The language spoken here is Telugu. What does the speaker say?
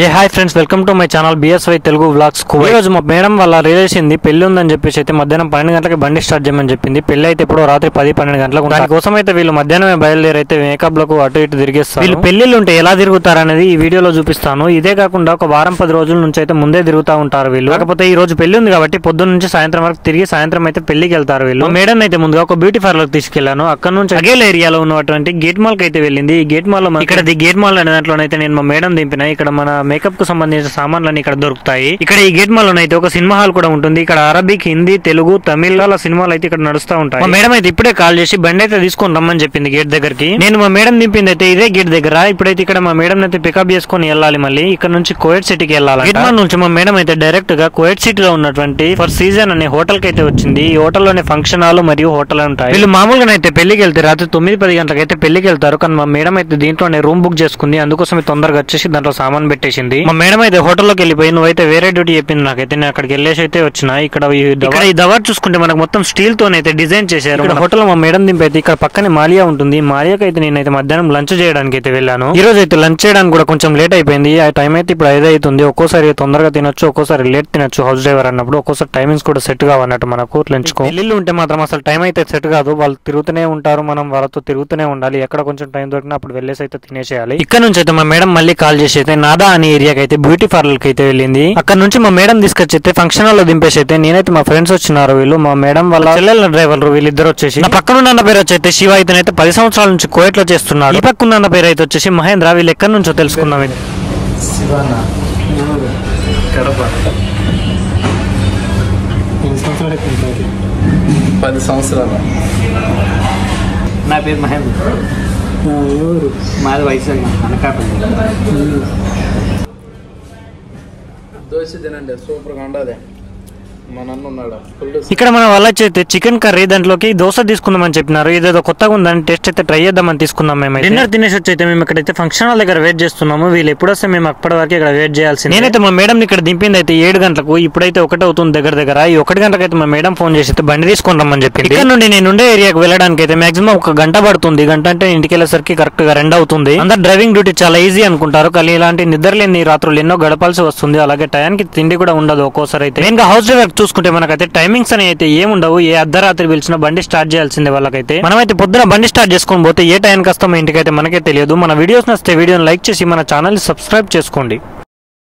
A hi friends, welcome to my channel BSY Telugu vlogs. ఈ రోజు మా మేడం వాళ్ళ రిలేషన్ ది పెళ్లి ఉందని చెప్పేసి అయితే మధ్యాహ్నం 12 గంటలకి బండి స్టార్ట్ చేయమని చెప్పింది. పెళ్లి అయితే ఇప్పుడు రాత్రి 10-12 గంటలకు. దానికోసం అయితే వీళ్ళు మధ్యాహ్నమే బయలుదేరి అయితే మేకప్ లకు అటు ఇటు తిరిగేస్తారు. వీళ్ళు పెళ్లిళ్ళు ఉంటే ఎలా తిరుగుతారు అనేది ఈ వీడియోలో చూపిస్తాను. ఇదే కాకుండా ఒక వారం 10 రోజుల నుంచి అయితే ముందే తిరుగుతూ ఉంటారు వీళ్ళు. కాకపోతే ఈ రోజు పెళ్లి ఉంది కాబట్టి పొద్దున్న నుంచి సాయంత్రం వరకు తిరిగి సాయంత్రం అయితే పెళ్లికి వెళ్తారు వీళ్ళు. మేడం అయితే ముందుగా ఒక బ్యూటీ పార్లర్ తీసుకెళ్లాను. అక్కడ నుంచి అగేల్ ఏరియాలో ఉన్నటువంటి గేట్ మాల్ కి అయితే వెళ్ళింది. ఈ గేట్ మాల్ లో ఇక్కడ గేట్ మాల్ అనే దాంట్లోనైతే నేను మా మేడం దింపిన. ఇక్కడ మన మేకప్ కు సంబంధించిన సామాన్లన్నీ ఇక్కడ దొరుకుతాయి. ఇక్కడ ఈ గేట్ మాల్ అయితే ఒక సినిమా హాల్ కూడా ఉంటుంది. ఇక్కడ అరబిక్, హిందీ, తెలుగు, తమిళ సినిమాలు అయితే ఇక్కడ నడుస్తూ ఉంటాయి. మా మేడం అయితే ఇప్పుడే కాల్ చేసి బండి అయితే తీసుకొని రమ్మని చెప్పింది గేట్ దగ్గరికి. నేను మా మేడం దింపింది అయితే ఇదే గేట్ దగ్గర. ఇప్పుడైతే ఇక్కడ మా మేడం అయితే పికప్ చేసుకుని వెళ్ళాలి. మళ్ళీ ఇక్కడ నుంచి కోయట్ సిటీకి వెళ్ళాలి. గేట్ మాల్ నుంచి మా మేడం అయితే డైరెక్ట్ గా కోయట్ సిటీ లో ఉన్నటువంటి ఫర్ సీజన్ అనే హోటల్ కి అయితే వచ్చింది. ఈ హోటల్లోనే ఫంక్షన్ హాల్ మరియు హోటల్ ఉంటాయి. వీళ్ళు మామూలుగా అయితే పెళ్లికి వెళ్తే రాత్రి 9-10 గంటలకు అయితే పెళ్లికి వెళ్తారు. కానీ మా మేడం అయితే దీంట్లోనే రూమ్ బుక్ చేసుకుంది. అందుకోసం తొందరగా వచ్చేసి దాంట్లో సామాన్ పెట్టేసింది. మా మేడం అయితే హోటల్లోకి వెళ్ళిపోయి నువ్వైతే వేరే డ్యూటీ చెప్పింది నాకైతే. నేను అక్కడికి వెళ్ళేసి అయితే వచ్చిన. ఇక్కడ ఈ దవర్ చూసుకుంటే మనకు మొత్తం స్టీల్ తోనైతే డిజైన్ చేశారు. ఇక్కడ హోటల్ మా మేడం దింపైతే ఇక్కడ పక్కనే మాలియా ఉంటుంది. మాలియాకి అయితే నేనైతే మధ్యాహ్నం లంచ్ చేయడానికి అయితే వెళ్ళాను. ఈ రోజు అయితే లంచ్ చేయడానికి కూడా కొంచెం లేట్ అయిపోయింది. ఆ టైం అయితే ఇప్పుడు 5 అవుతుంది. ఒక్కోసారి తొందరగా తినొచ్చు, ఒక్కోసారి లేట్ తినొచ్చు. హౌస్ డ్రైవర్ అన్నప్పుడు ఒక్కోసారి టైమింగ్స్ కూడా సెట్ కావన్నట్టు మనకు లంచ్ కు. ఇల్లు ఉంటే మాత్రం అసలు టైం అయితే సెట్ కాదు. వాళ్ళు తిరుగుతూనే ఉంటారు, మనం వాళ్ళతో తిరుగుతూనే ఉండాలి. ఎక్కడ కొంచెం టైం దొరికినా అప్పుడు వెళ్ళేసి అయితే తినేసేయాలి. ఇక్కడ నుంచి అయితే మా మేడం మళ్ళీ కాల్ చేసి అయితే నాదా అనే ఏరియాకి అయితే బ్యూటీ పార్లర్ కి అయితే వెళ్ళింది. అక్కడ నుంచి మా మేడం తీసుకొచ్చి అయితే ఫంక్షన్ హాల్ లో దింపేసి అయితే నేనైతే మా ఫ్రెండ్స్ వచ్చినారు. వీళ్ళు మా మేడం వాళ్ళ చెల్లెల డ్రైవర్లు వీళ్ళిద్దరు వచ్చేసి. నా పక్కన ఉన్న పేరు వచ్చి అయితే శివ. అయితే 10 సంవత్సరాల నుంచి కోయట్ లో చేస్తున్నాడు. ఈ పక్కన ఉన్న పేరు అయితే వచ్చేసి మహేంద్ర. వీళ్ళు ఎక్కడి నుంచో తెలుసుకుందాం. 10 సంవత్సరాలు. నా పేరు మహేంద్ర. మాది వయసు దోశ తినండి, సూపర్గా ఉండదు. మా నన్ను ఉన్నాడు. ఇక్కడ మన వాళ్ళ అయితే చికెన్ కర్రీ దాంట్లోకి దోశ తీసుకుందామని చెప్పినారు. ఇదేదో కొత్తగా ఉందని టేస్ట్ అయితే ట్రై చేద్దామని తీసుకున్నాం. మేము డిన్నర్ తినేసి వచ్చి అయితే మేము ఇక్కడైతే ఫంక్షన్ హాల్ దగ్గర వెయిట్ చేస్తున్నాము. వీళ్ళు ఎప్పుడు వస్తే మేము అప్పటి వరకు ఇక్కడ వెయిట్ చేయాల్సింది. నేనైతే మా మేడం ఇక్కడ దింపింది అయితే 7 గంటలకు. ఇప్పుడైతే 1 అవుతుంది దగ్గర. ఈ 1 గంటలకు అయితే మా మేడం ఫోన్ చేసి అయితే బండి తీసుకొని రమ్మని చెప్పింది. ఇక్కడ నుండి నేను ఉండే ఏరియాకి వెళ్ళడానికి అయితే మాక్సిమం 1 గంట పడుతుంది. గంట అంటే ఇంటికి వెళ్ళేసరికి కరెక్ట్ గా 2 అవుతుంది. అందరు డ్రైవింగ్ డ్యూటీ చాలా ఈజీ అనుకుంటారు, కానీ ఇలాంటి నిద్రలేని రాత్రులు ఎన్నో గడపాల్సి వస్తుంది. అలాగే టయానికి తిండి కూడా ఉండదు ఒక్కోసారి అయితే. మెయిన్ గా హౌస్ డ్రైవర్ చూసుకుంటే మనకైతే టైమింగ్స్ అని అయితే ఏముండవు. ఏ అర్ధరాత్రి పిలిచినా బండి స్టార్ట్ చేయాల్సిందే వాళ్ళకైతే. మనమైతే పొద్దున బండి స్టార్ట్ చేసుకొని పోతే ఏ టైంకి వస్తామో ఇంటికైతే మనకే తెలియదు. మన వీడియోస్ నచ్చితే వీడియోని లైక్ చేసి మన ఛానల్ ని సబ్స్క్రైబ్ చేసుకోండి.